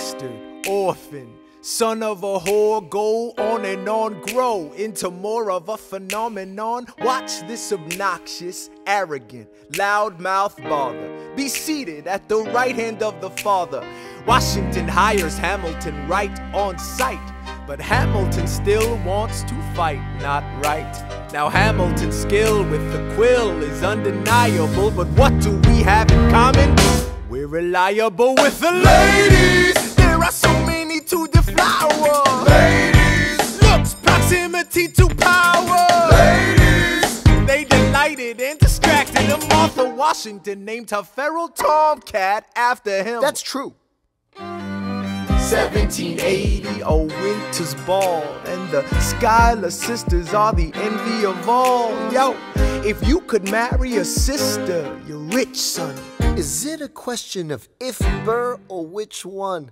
bastard, orphan, son of a whore, go on and on, grow into more of a phenomenon. Watch this obnoxious, arrogant, loudmouth bother be seated at the right hand of the Father. Washington hires Hamilton right on sight, but Hamilton still wants to fight, not right. Now Hamilton's skill with the quill is undeniable, but what do we have in common? We're reliable with the ladies. There are so many to deflower. Ladies. Looks, proximity to power. Ladies. They delighted and distracted, and Martha Washington named her feral tomcat after him. That's true. 1780, a winter's ball, and the Schuyler sisters are the envy of all. Yo, if you could marry a sister, you're rich, son. Is it a question of if, Burr, or which one?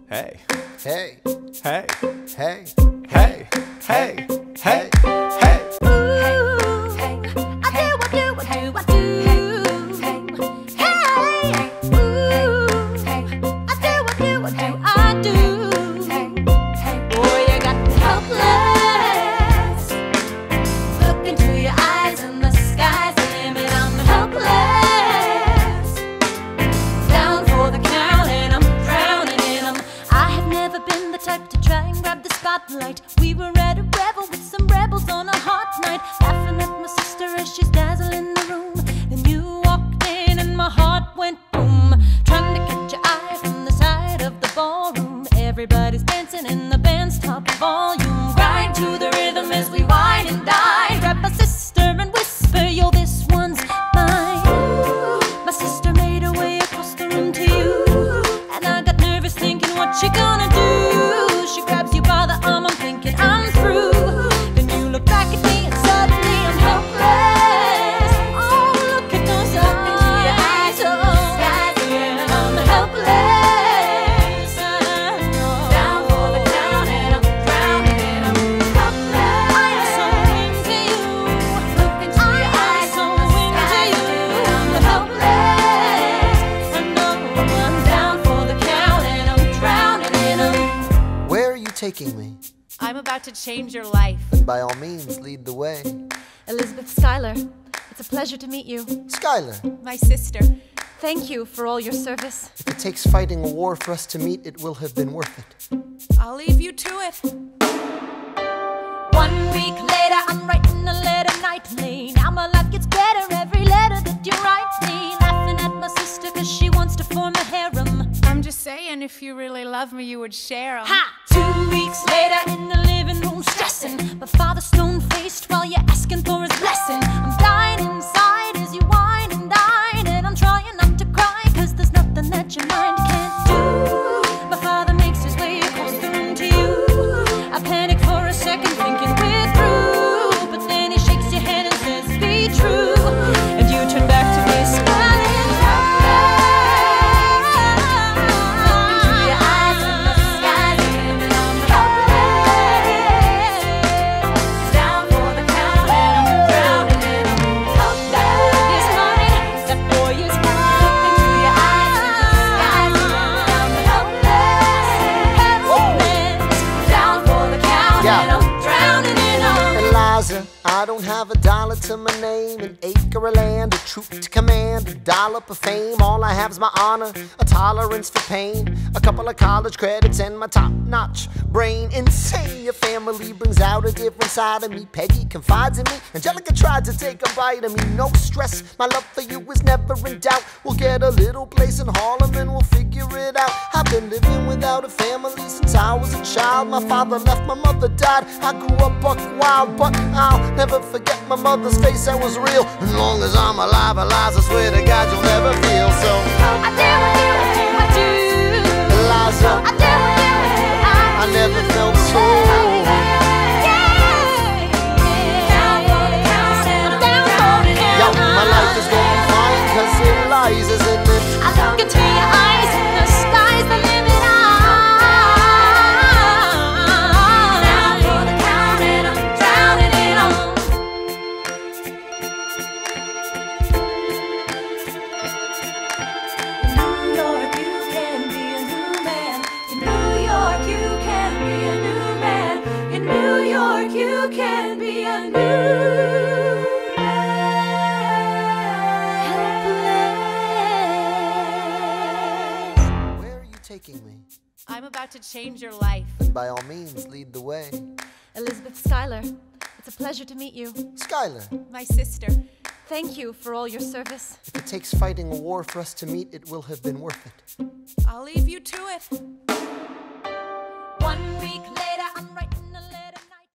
Hey. Hey. Hey. Hey. Hey. Hey. Hey. Hey. We were at a revel with some rebels on a hot night, laughing at my sister as she's dazzling the room. Then you walked in and my heart went boom, trying to catch your eye from the side of the ballroom. Everybody's dancing in the band's top volume. Grind to the rhythm as we wine and dine. Grab my sister and whisper, yo, this one's mine. My sister made her way across the room to you, and I got nervous thinking, what you gonna do? She grabs you by the arm, I'm thinking I'm through. Then you look back at me and suddenly I'm helpless. Oh, look at those eyes, oh, yeah, I'm helpless. Down for the count and I'm drowning and I'm helpless. I'm so into you. Look into your eyes, so into you. I'm helpless. I know I'm down for the count and I'm drowning and I'm. Where are you taking me? I'm about to change your life. Then by all means, lead the way. Elizabeth Schuyler, it's a pleasure to meet you. Schuyler, My sister. Thank you for all your service. if it takes fighting a war for us to meet, it will have been worth it. I'll leave you to it. 1 week later, I'm writing a letter nightly. Now my life gets better every letter that you write me. Laughing at my sister cause she wants to form a harem. I'm just saying, if you really love me, you would share 'em. Ha! 2 weeks later in the living room stressing. My father's stone-faced while you're asking for his blessing. I'm dying inside as you whine and dine, and I'm trying not to cry cause there's nothing that your mind can't do. My father makes his way across the room to you. I panic for a second thinking we're through, but then he shakes your hand and says be true, and you turn back to me smiling. I don't have a dollar to my name, an acre of land, a troop to command, a dollop of fame. All I have is my honor, a tolerance for pain, a couple of college credits and my top-notch brain. Insane, your family brings out a different side of me. Peggy confides in me, Angelica tried to take a bite of me. No stress, my love for you is never in doubt. We'll get a little place in Harlem and we'll figure it out. I've been living without a family since I was a child. My father left, my mother died. I grew up buck wild, but I'll never forget my mother's face, that was real. As long as I'm alive, Eliza, I swear to God you'll never feel. So I do, I do, Eliza, I do, I never felt so. Yo, my life is going fine cause Eliza's in it. I look into your eyes and the sky's the limit. about to change your life. Then by all means, lead the way. Elizabeth Schuyler, it's a pleasure to meet you. Schuyler, My sister. Thank you for all your service. if it takes fighting a war for us to meet, it will have been worth it. I'll leave you to it.